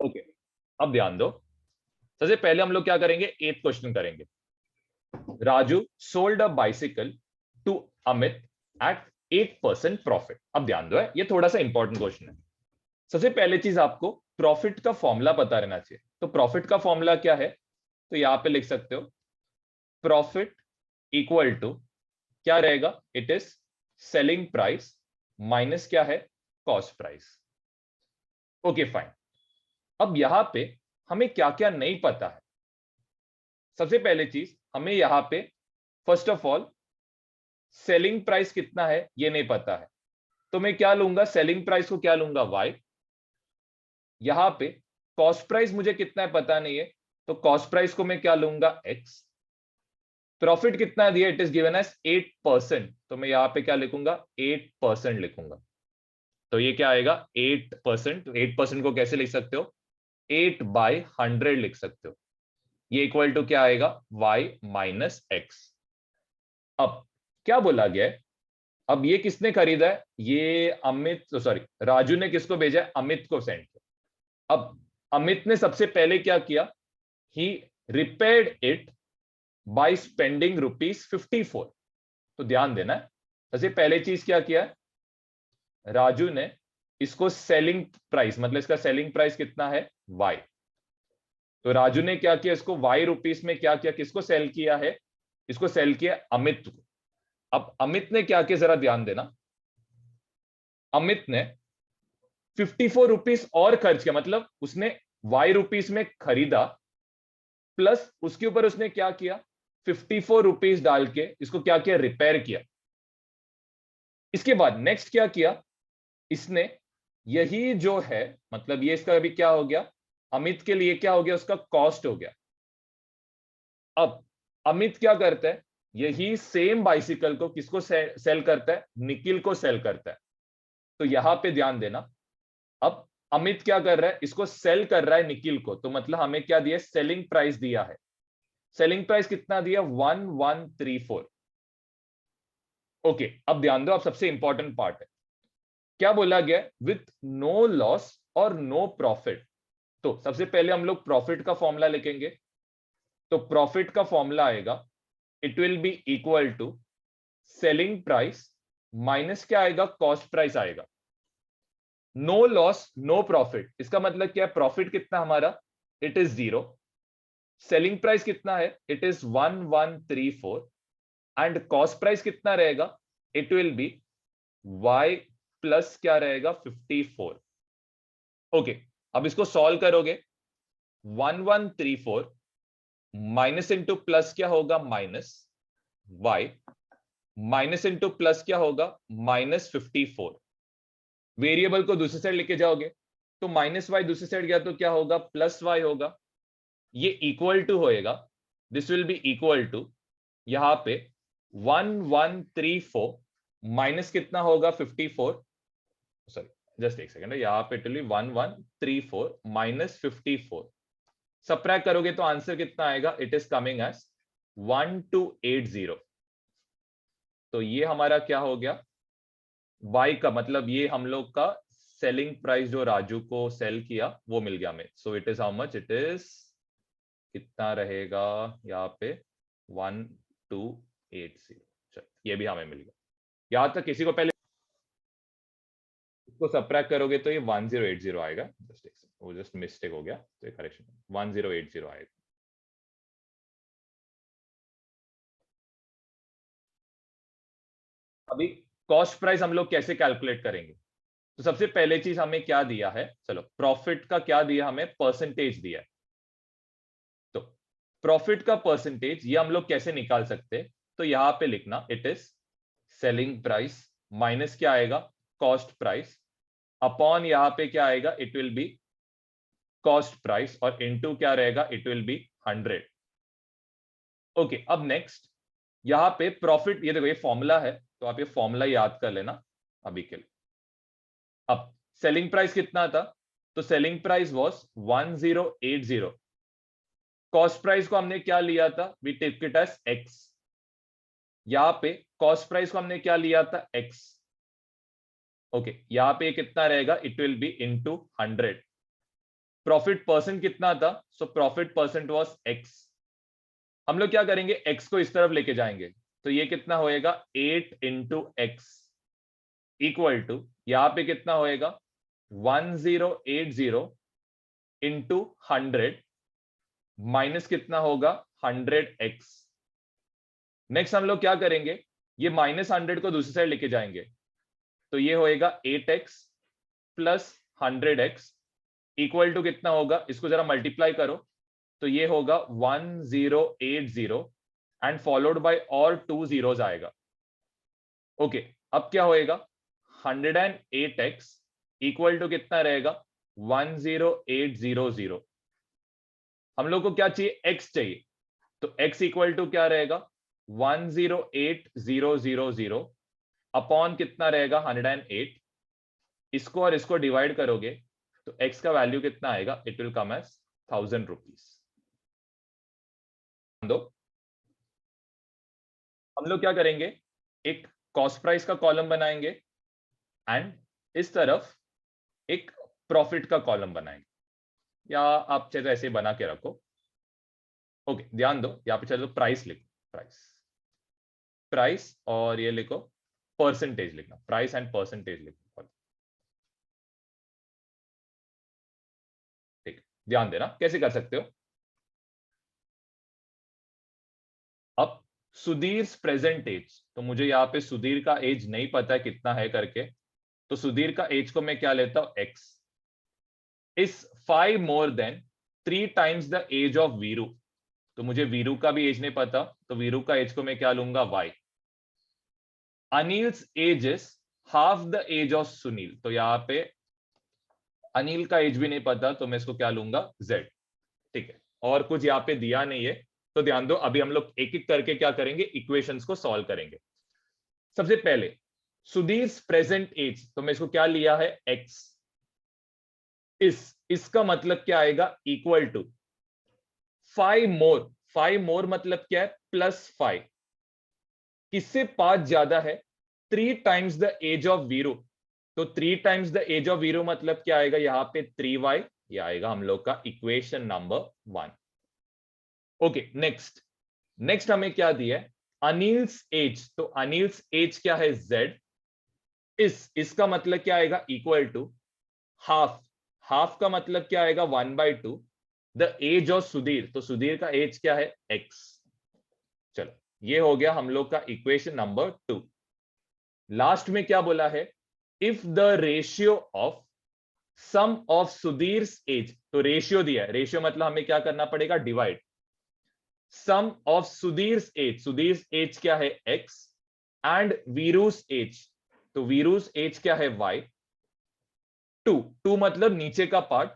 Okay, अब ध्यान दो। सबसे पहले हम लोग क्या करेंगे, 8th क्वेश्चन करेंगे। Raju sold a bicycle to Amit at 8% profit. अब ध्यान दो, ये थोड़ा सा इंपॉर्टेंट क्वेश्चन है। सबसे पहले चीज आपको प्रॉफिट का फॉर्मूला पता रहना चाहिए। तो प्रॉफिट का फॉर्मूला क्या है, तो यहां पे लिख सकते हो, प्रॉफिट इक्वल टू क्या रहेगा, it is selling price minus क्या है, कॉस्ट प्राइस। Okay fine. अब यहां पे हमें क्या क्या नहीं पता है। सबसे पहले चीज हमें यहां पे first of all selling price कितना है ये नहीं पता है। तो मैं क्या लूंगा, सेलिंग प्राइस को क्या लूंगा, वाई। यहां पे कॉस्ट प्राइस मुझे कितना है पता नहीं है, तो कॉस्ट प्राइस को मैं क्या लूंगा, एक्स। प्रॉफिट कितना दिया, इट इज गिवन एज 8%, तो मैं यहां पे क्या लिखूंगा, 8% लिखूंगा। तो ये क्या आएगा, 8%। 8% को कैसे लिख सकते हो, 8/100 लिख सकते हो। ये इक्वल टू क्या आएगा, y माइनस एक्स। अब क्या बोला गया है, अब ये किसने खरीदा है, ये अमित, सॉरी राजू ने किसको भेजा है, अमित को सेंड किया। अब अमित ने सबसे पहले क्या किया, ही रिपेयर्ड इट बाय स्पेंडिंग ₹54। तो ध्यान देना है, सबसे पहले चीज क्या किया, राजू ने इसको सेलिंग प्राइस, मतलब इसका सेलिंग प्राइस कितना है, y। तो राजू ने क्या किया, इसको y रुपीस में क्या किया, किसको सेल किया है, इसको सेल किया अमित को। अब अमित ने क्या किया, जरा ध्यान देना। अमित ने ₹54 और खर्च किया, मतलब उसने y रुपीस में खरीदा, प्लस उसके ऊपर उसने क्या किया, ₹54 डाल के इसको क्या किया, रिपेयर किया। इसके बाद नेक्स्ट क्या किया, इसने यही जो है, मतलब ये इसका अभी क्या हो गया, अमित के लिए क्या हो गया, उसका कॉस्ट हो गया। अब अमित क्या करता है, यही सेम बाइसिकल को किसको सेल करता है, निखिल को सेल करता है। तो यहां पे ध्यान देना, अब अमित क्या कर रहा है, इसको सेल कर रहा है निखिल को, तो मतलब हमें क्या दिया, सेलिंग प्राइस दिया है। सेलिंग प्राइस कितना दिया, 1134। ओके, अब ध्यान दो, अब सबसे इंपॉर्टेंट पार्ट है, क्या बोला गया, विथ नो लॉस और नो प्रॉफिट। तो सबसे पहले हम लोग प्रॉफिट का फॉर्मूला लिखेंगे। तो प्रॉफिट का फॉर्मूला आएगा, it will be equal to selling price minus क्या आएगा, कॉस्ट प्राइस आएगा। नो लॉस नो प्रॉफिट, इसका मतलब क्या है, प्रॉफिट कितना हमारा, इट इज 0। सेलिंग प्राइस कितना है, it is 1134। And cost price कितना रहेगा, it will B y plus क्या रहेगा, 54। ओके, अब इसको सॉल्व करोगे, 1134 माइनस इंटू प्लस क्या होगा, minus y, minus into plus क्या होगा, -54। वेरिएबल को दूसरी साइड लेके जाओगे, तो -y दूसरी साइड गया तो क्या होगा, +y होगा। ये इक्वल टू होएगा, this will be equal to, यहां पे 1134 माइनस कितना होगा, 54, सॉरी जस्ट एक सेकंड, यहां पे टोटली 1134 माइनस 54, सबट्रैक्ट करोगे तो आंसर कितना आएगा, इट इज कमिंग एज 1280। तो ये हमारा क्या हो गया, y का मतलब ये हम लोग का सेलिंग प्राइस जो राजू को सेल किया वो मिल गया हमें। So it is how much, it is कितना रहेगा यहाँ पे, 1280। चल ये भी हमें मिल गया। यहां तक किसी को पहले इसको सबट्रैक्ट करोगे तो ये 1080 आएगा, जस्ट वो जस्ट मिस्टेक हो गया, तो करेक्शन 1080 आएगा। अभी कॉस्ट प्राइस हम लोग कैसे कैलकुलेट करेंगे, तो सबसे पहले चीज हमें क्या दिया है, चलो प्रॉफिट का क्या दिया, हमें परसेंटेज दिया है। तो प्रॉफिट का परसेंटेज ये हम लोग कैसे निकाल सकते हैं, तो यहां पे लिखना, it is selling price minus क्या आएगा, कॉस्ट प्राइस, अपॉन यहां पे क्या आएगा, it will B cost price, और इनटू क्या रहेगा, इट विल बी 100। ओके, अब नेक्स्ट यहां पे प्रॉफिट, ये देखो ये फॉर्मूला है, तो आप ये फॉर्मूला याद कर लेना अभी के लिए। अब सेलिंग प्राइस कितना था, तो selling price was 1080। Cost price को हमने क्या लिया था, we take it as x. यहां पे कॉस्ट प्राइस को हमने क्या लिया था, एक्स। ओके, यहां पे कितना रहेगा, it will B into 100। Profit percent कितना था, so profit percent was x। हम लोग क्या करेंगे, x को इस तरफ लेके जाएंगे, तो ये कितना होएगा 8 इंटू एक्स इक्वल टू, यहां पे कितना होएगा 1080 इंटू 100 माइनस कितना होगा 100x। नेक्स्ट हम लोग क्या करेंगे, ये -100 को दूसरी साइड लेके जाएंगे, तो ये होएगा 8x plus 100x equal to कितना होगा, इसको जरा मल्टीप्लाई करो, तो ये होगा 1080 एंड फॉलोड बाय और 2 zeros आएगा। ओके, अब क्या होएगा 108x इक्वल टू कितना रहेगा 10800। हम लोग को क्या चाहिए, x चाहिए, तो x इक्वल टू क्या रहेगा 108000 अपॉन कितना रहेगा 108। इसको और इसको डिवाइड करोगे तो x का वैल्यू कितना आएगा, it will come as 1000 rupees. हम लोग क्या करेंगे, एक कॉस्ट प्राइस का कॉलम बनाएंगे एंड इस तरफ एक प्रॉफिट का कॉलम बनाएंगे, या आप चाहे तो ऐसे बना के रखो। ओके, ध्यान दो, यहाँ पे चलो प्राइस लिखो, प्राइस और ये लिखो परसेंटेज लिखना, प्राइस एंड परसेंटेज लिखो। ठीक, ध्यान देना कैसे कर सकते हो। अब सुधीर प्रेजेंट एज, तो मुझे यहाँ पे सुधीर का एज नहीं पता है कितना है करके, तो सुधीर का एज को मैं क्या लेता हूं x is 5 more than 3 times the age of Veeru. तो मुझे वीरू का भी एज नहीं पता, तो वीरू का एज को मैं क्या लूंगा y। Anil's age is half the age of Sunil, तो यहाँ पे अनिल का एज भी नहीं पता, तो मैं इसको क्या लूंगा z। ठीक है, और कुछ यहाँ पे दिया नहीं है, तो ध्यान दो, अभी हम लोग एक एक करके क्या करेंगे, इक्वेशंस को सॉल्व करेंगे। सबसे पहले सुधीर प्रेजेंट एज, तो मैं इसको क्या लिया है x, इसका मतलब क्या आएगा इक्वल टू 5 मोर, 5 मोर मतलब क्या है +5, किससे 5 ज्यादा है 3 times the age of Veeru, तो 3 times the age of Veeru मतलब क्या आएगा यहाँ पे 3y, ये आएगा हम लोग का इक्वेशन नंबर 1। ओके, नेक्स्ट हमें क्या दिया है अनिल्स एज, तो अनिल्स एज क्या है z, इसका मतलब क्या आएगा इक्वल टू हाफ, हाफ का मतलब क्या आएगा 1/2 द एज ऑफ सुधीर, तो सुधीर का एज क्या है x। चलो, ये हो गया हम लोग का इक्वेशन नंबर 2। लास्ट में क्या बोला है, if the ratio of sum of Sudhir age, तो रेशियो दिया है, रेशियो मतलब हमें क्या करना पड़ेगा divide, sum of Sudhir age क्या है x एंड वीरूस एज, तो वीरूस एज क्या है y, 2 मतलब नीचे का part,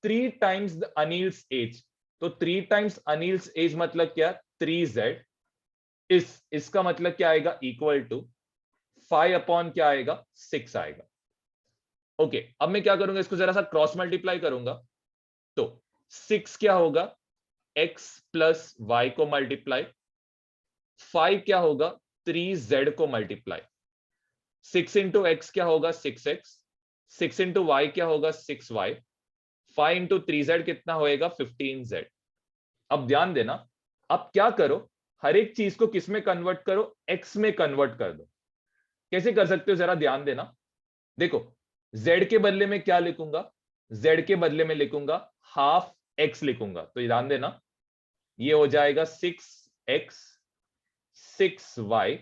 3 times the Anil's age, तो 3 times अनिल्स एज मतलब क्या 3z, इसका मतलब क्या आएगा इक्वल टू 5 अपॉन क्या आएगा 6 आएगा। ओके, अब मैं क्या करूंगा, इसको जरा सा क्रॉस मल्टीप्लाई करूंगा, तो 6 क्या होगा x प्लस y को मल्टीप्लाई, 5 क्या होगा 3z को मल्टीप्लाई, 6 इंटू एक्स क्या होगा 6x, 6 इंटू वाई क्या होगा 6y, 5 इंटू 3z कितना होएगा 15z। अब ध्यान देना, अब क्या करो, हर एक चीज को किस में कन्वर्ट करो, x में कन्वर्ट कर दो। कैसे कर सकते हो जरा ध्यान देना, देखो z के बदले में क्या लिखूंगा, z के बदले में लिखूंगा हाफ x लिखूंगा, तो ध्यान देना ये हो जाएगा 6x 6y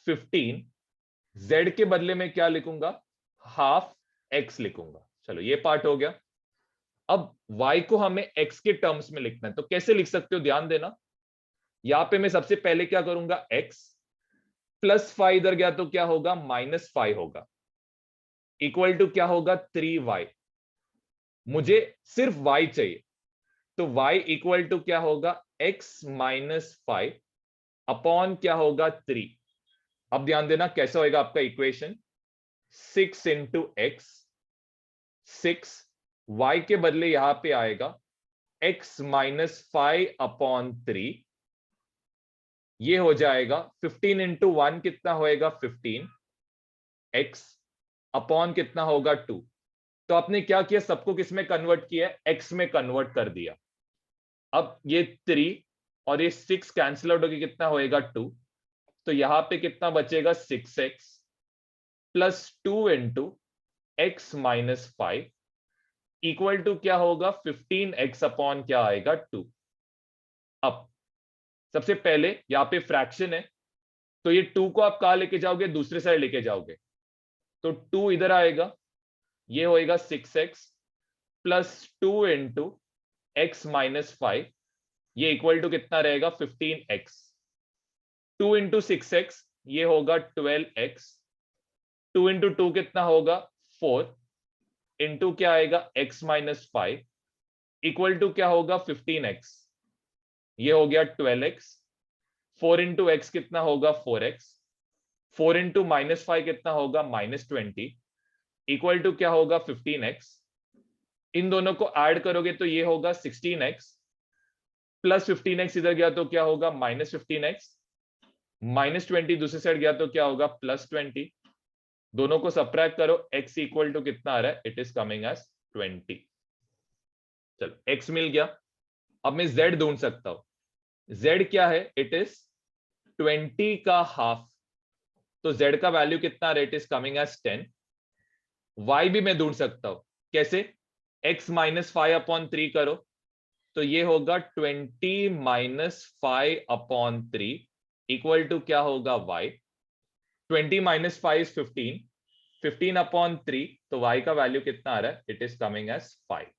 15, z के बदले में क्या लिखूंगा हाफ x लिखूंगा। चलो ये पार्ट हो गया। अब y को हमें x के टर्म्स में लिखना है, तो कैसे लिख सकते हो ध्यान देना, यहां पे मैं सबसे पहले क्या करूंगा x +5 इधर गया तो क्या होगा -5 होगा, इक्वल टू क्या होगा 3y, मुझे सिर्फ y चाहिए, तो y इक्वल टू क्या होगा x -5 अपॉन क्या होगा 3। अब ध्यान देना कैसा होएगा आपका इक्वेशन, 6 इंटू एक्स, 6 y के बदले यहां पे आएगा x -5 अपॉन 3, ये हो जाएगा 15 इंटू 1 कितना होएगा 15 x अपॉन कितना होगा 2, तो आपने क्या किया, सबको किस में कन्वर्ट किया, एक्स में कन्वर्ट कर दिया। अब ये 3 और ये 6 कैंसिल आउट होकर कितना होएगा 2, तो यहां पे कितना बचेगा 6x plus 2 into x minus 5 equal to क्या होगा 15x अपॉन क्या आएगा 2। अब सबसे पहले यहाँ पे फ्रैक्शन है, तो ये 2 को आप कहां लेके जाओगे, दूसरे साइड लेके जाओगे, तो 2 इधर आएगा, ये होएगा 6x plus 2 into x minus 5, ये इक्वल टू कितना रहेगा 15x। 2 इंटू 6x ये होगा 12x, 2 इंटू 2 कितना होगा 4, इंटू क्या आएगा x माइनस 5 इक्वल टू क्या होगा 15x, ये हो गया 12x। 4 इंटू एक्स कितना होगा 4x, 4 इंटू माइनस 5 कितना होगा -20 इक्वल टू क्या होगा 15x। इन दोनों को ऐड करोगे तो ये होगा 16x प्लस 15x इधर गया तो क्या होगा -15x, -20 दूसरी साइड गया तो क्या होगा +20। दोनों को सब्ट्रैक्ट करो, x इक्वल टू कितना आ रहा है, इट इज कमिंग एज 20। चलो x मिल गया, अब मैं z ढूंढ सकता हूं। z क्या है, इट इज 20 का हाफ, तो z का वैल्यू कितना, it is coming as 10। y भी मैं ढूंढ सकता हूं, कैसे, x माइनस 5 अपॉन 3 करो, तो ये होगा 20 माइनस 5 अपॉन 3 इक्वल टू क्या होगा y। 20 माइनस 5 इज 15, 15 अपॉन 3, तो y का वैल्यू कितना आ रहा है, इट इज कमिंग एज 5।